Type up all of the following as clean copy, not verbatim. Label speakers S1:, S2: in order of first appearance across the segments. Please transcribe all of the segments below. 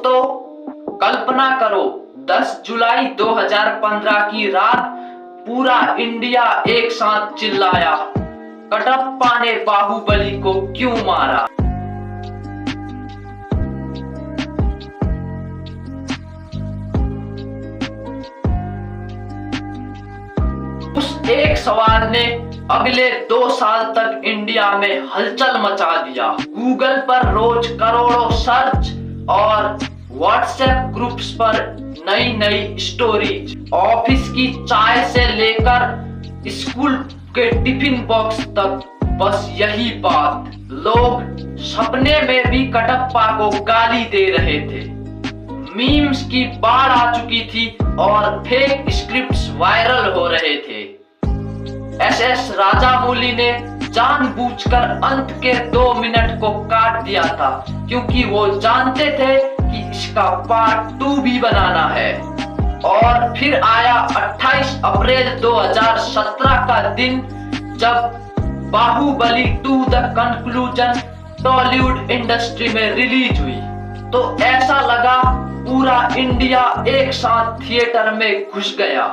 S1: दोस्तों, कल्पना करो 10 जुलाई 2015 की रात पूरा इंडिया एक साथ चिल्लाया, कटप्पा ने बाहुबली को क्यों मारा। उस एक सवाल ने अगले 2 साल तक इंडिया में हलचल मचा दिया। गूगल पर रोज करोड़ों सर्च और व्हाट्सएप ग्रुप्स पर नई नई स्टोरीज, ऑफिस की चाय से लेकर स्कूल के टिफिन बॉक्स तक बस यही बात। लोग सपने में भी कटप्पा को गाली दे रहे थे। मीम्स की बाढ़ आ चुकी थी और फेक स्क्रिप्ट्स वायरल हो रहे थे। एसएस राजामौली ने जानबूझकर अंत के 2 मिनट को काट दिया था, क्योंकि वो जानते थे कि इसका पार्ट 2 भी बनाना है। और फिर आया 28 अप्रैल 2017 का दिन, जब Baahubali 2 the conclusion Tollywood industry में रिलीज हुई। तो ऐसा लगा पूरा इंडिया एक साथ थिएटर में घुस गया।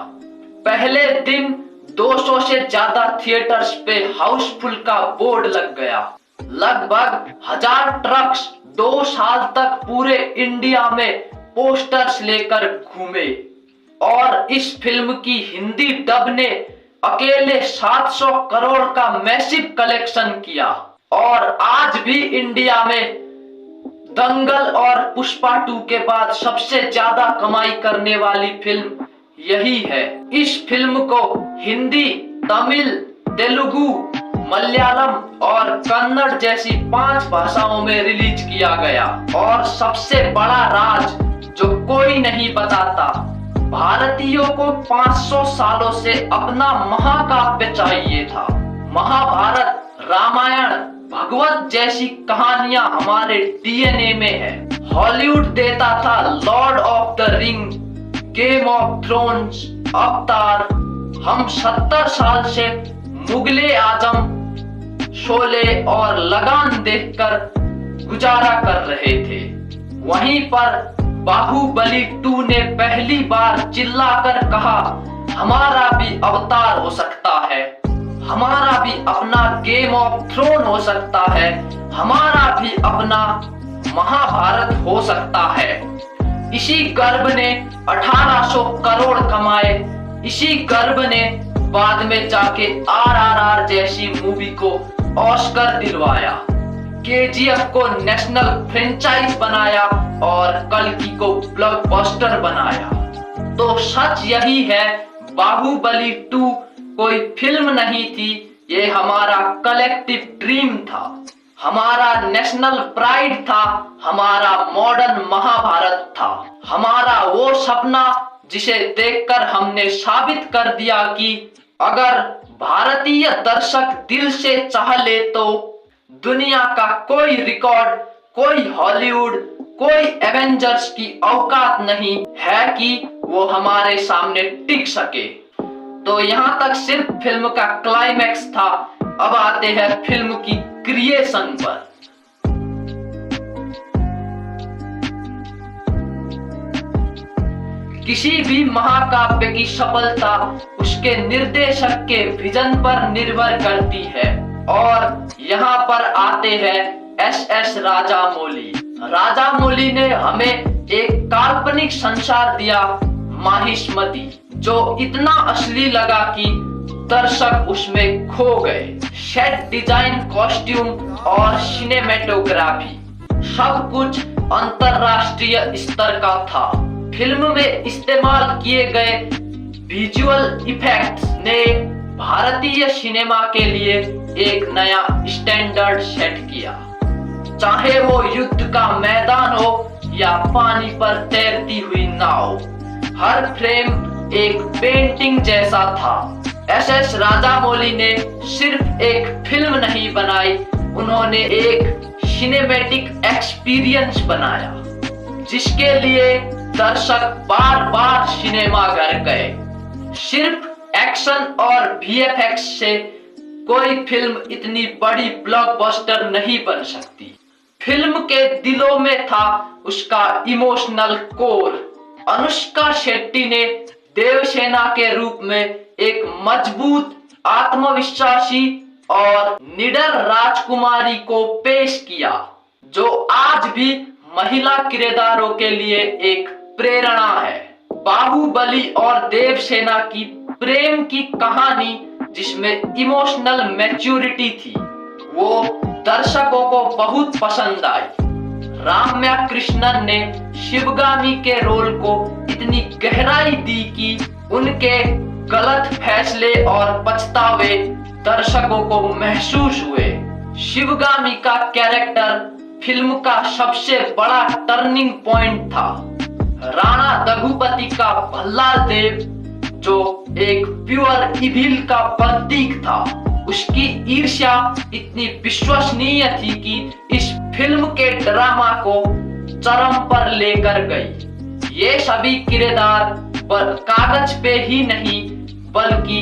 S1: पहले दिन 200 से ज्यादा थिएटर्स पे हाउसफुल का बोर्ड लग गया। लगभग 1000 ट्रक्स 2 साल तक पूरे इंडिया में पोस्टर्स लेकर घूमे। और इस फिल्म की हिंदी डब ने अकेले 700 करोड़ का मैसिव कलेक्शन किया। और आज भी इंडिया में दंगल और पुष्पा 2 के बाद सबसे ज्यादा कमाई करने वाली फिल्म यही है। इस फिल्म को हिंदी, तमिल, तेलुगु, मलयालम और कन्नड़ जैसी 5 भाषाओं में रिलीज किया गया। और सबसे बड़ा राज जो कोई नहीं बताता, भारतीयों को 500 सालों से अपना महाकाव्य चाहिए था। महाभारत, रामायण, भगवत जैसी कहानियां हमारे डीएनए में है। हॉलीवुड देता था Lord of the ring, game of thrones, अवतार। हम 70 साल से मुगले आजम, शोले और लगान देखकर गुजारा कर रहे थे। वहीं पर बाहुबली 2 ने पहली बार चिल्लाकर कहा, हमारा भी अवतार हो सकता है, हमारा भी अपना गेम ऑफ थ्रोन हो सकता है, हमारा भी अपना महाभारत हो सकता है। इसी गर्व ने 1800 करोड़ कमाए। इसी गर्व ने बाद में जाके RRR जैसी मूवी को ऑस्कर दिलवाया, KGF को नेशनल फ्रेंचाइज बनाया और कल्कि को ब्लॉकबस्टर बनाया। तो सच यही है, बाहुबली 2 कोई फिल्म नहीं थी, ये हमारा कलेक्टिव ड्रीम था, हमारा नेशनल प्राइड था, हमारा मॉडर्न महाभारत था, हमारा वो सपना जिसे देखकर हमने साबित कर दिया कि अगर भारतीय दर्शक दिल से चाह ले तो दुनिया का कोई रिकॉर्ड, कोई हॉलीवुड, कोई एवेंजर्स की औकात नहीं है कि वो हमारे सामने टिक सके। तो यहाँ तक सिर्फ फिल्म का क्लाइमैक्स था। अब आते हैं फिल्म की क्रिएशन पर। किसी भी महाकाव्य की सफलता उसके निर्देशक के विजन पर निर्भर करती है। और यहाँ पर आते हैं एसएस राजामौली। राजामौली ने हमें एक काल्पनिक संसार दिया, माहिष्मती, जो इतना असली लगा कि दर्शक उसमें खो गए। सेट डिजाइन, कॉस्ट्यूम और सिनेमेटोग्राफी सब कुछ अंतरराष्ट्रीय स्तर का था। फिल्म में इस्तेमाल किए गए विजुअल इफेक्ट्स ने भारतीय सिनेमा के लिए एक नया स्टैंडर्ड सेट किया। चाहे वो युद्ध का मैदान हो या पानी पर तैरती हुई नाव, हर फ्रेम एक पेंटिंग जैसा था। एसएस राजामौली ने सिर्फ एक फिल्म नहीं बनाई, उन्होंने एक सिनेमैटिक एक्सपीरियंस बनाया, जिसके लिए दर्शक बार बार सिनेमा घर गए। सिर्फ एक्शन और वीएफएक्स से कोई फिल्म इतनी बड़ी ब्लॉकबस्टर नहीं बन सकती। फिल्म के दिलों में था उसका इमोशनल कोर। अनुष्का शेट्टी ने देवसेना के रूप में एक मजबूत, आत्मविश्वासी और निडर राजकुमारी को पेश किया, जो आज भी महिला किरदारों के लिए एक प्रेरणा है। बाहुबली और देवसेना की प्रेम की कहानी, जिसमें इमोशनल मैच्योरिटी थी, वो दर्शकों को बहुत पसंद आई। राम्या कृष्णन ने शिवगामी के रोल को इतनी गहराई दी कि उनके गलत फैसले और पछतावे दर्शकों को महसूस हुए। शिवगामी का कैरेक्टर फिल्म का सबसे बड़ा टर्निंग पॉइंट था। राणा दघुपति का भल्लाल देव, जो एक प्योर इविल का प्रतीक था, उसकी ईर्ष्या इतनी विश्वसनीय थी कि इस फिल्म के ड्रामा को चरम पर लेकर गई। ये सभी किरदार पर कागज पे ही नहीं बल्कि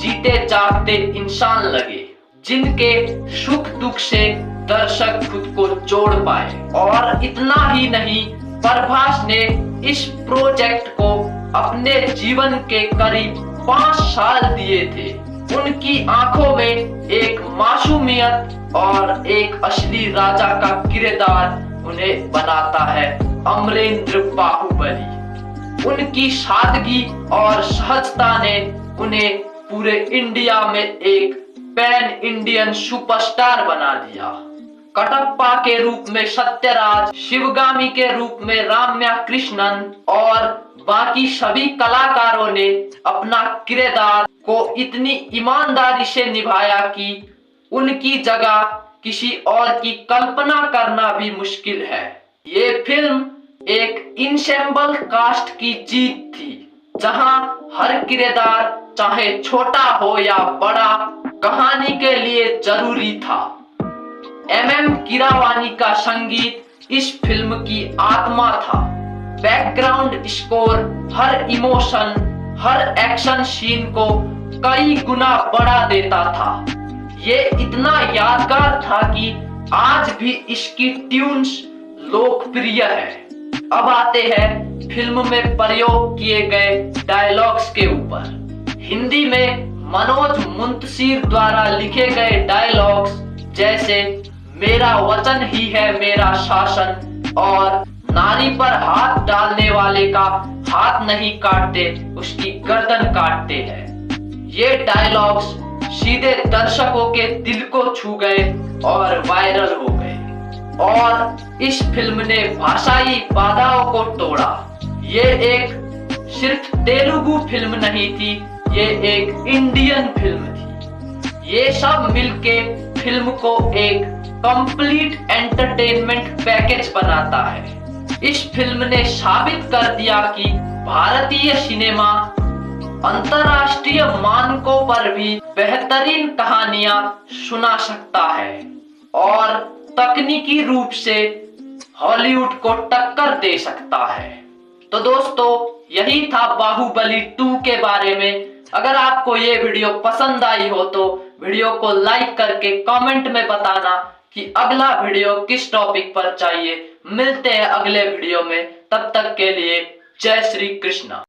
S1: जीते जागते इंसान लगे, जिनके सुख दुख से दर्शक खुद को जोड़ पाए। और इतना ही नहीं, प्रभास ने इस प्रोजेक्ट को अपने जीवन के करीब 5 साल दिए थे। उनकी आंखों में एक मासूमियत और एक असली राजा का किरदार उन्हें बनाता है अमरेंद्र बाहुबली। उनकी सादगी और सहजता ने उन्हें पूरे इंडिया में एक पैन इंडियन सुपरस्टार बना दिया। कटप्पा के रूप में सत्यराज, शिवगामी के रूप में राम्या कृष्णन और बाकी सभी कलाकारों ने अपना किरदार को इतनी ईमानदारी से निभाया कि उनकी जगह किसी और की कल्पना करना भी मुश्किल है। ये फिल्म एक इंसेम्बल कास्ट की जीत थी, जहां हर किरदार, चाहे छोटा हो या बड़ा, कहानी के लिए जरूरी था। MM कीरावानी का संगीत इस फिल्म की आत्मा था। बैकग्राउंड स्कोर हर इमोशन, हर एक्शन सीन को कई गुना बढ़ा देता था। ये इतना यादगार था कि आज भी इसकी ट्यून्स लोकप्रिय है। अब आते हैं फिल्म में प्रयोग किए गए डायलॉग्स के ऊपर। हिंदी में मनोज मुंतशिर द्वारा लिखे गए डायलॉग्स जैसे मेरा वचन ही है मेरा शासन और नारी पर हाथ डालने वाले का हाथ नहीं काटते, उसकी गर्दन काटते हैं। ये डायलॉग्स सीधे दर्शकों के दिल को छू गए और वायरल हो गए। और इस फिल्म ने भाषाई बाधाओं को तोड़ा। ये एक सिर्फ तेलुगु फिल्म नहीं थी, ये एक इंडियन फिल्म थी। ये सब मिलके फिल्म को एक कंप्लीट एंटरटेनमेंट पैकेज बनाता है। इस फिल्म ने साबित कर दिया कि भारतीय सिनेमा अंतर्राष्ट्रीय मानकों पर भी बेहतरीन कहानियां सुना सकता है और तकनीकी रूप से हॉलीवुड को टक्कर दे सकता है। तो दोस्तों, यही था बाहुबली 2 के बारे में। अगर आपको ये वीडियो पसंद आई हो तो वीडियो को लाइक करके कमेंट में बताना कि अगला वीडियो किस टॉपिक पर चाहिए। मिलते हैं अगले वीडियो में, तब तक के लिए जय श्री कृष्णा।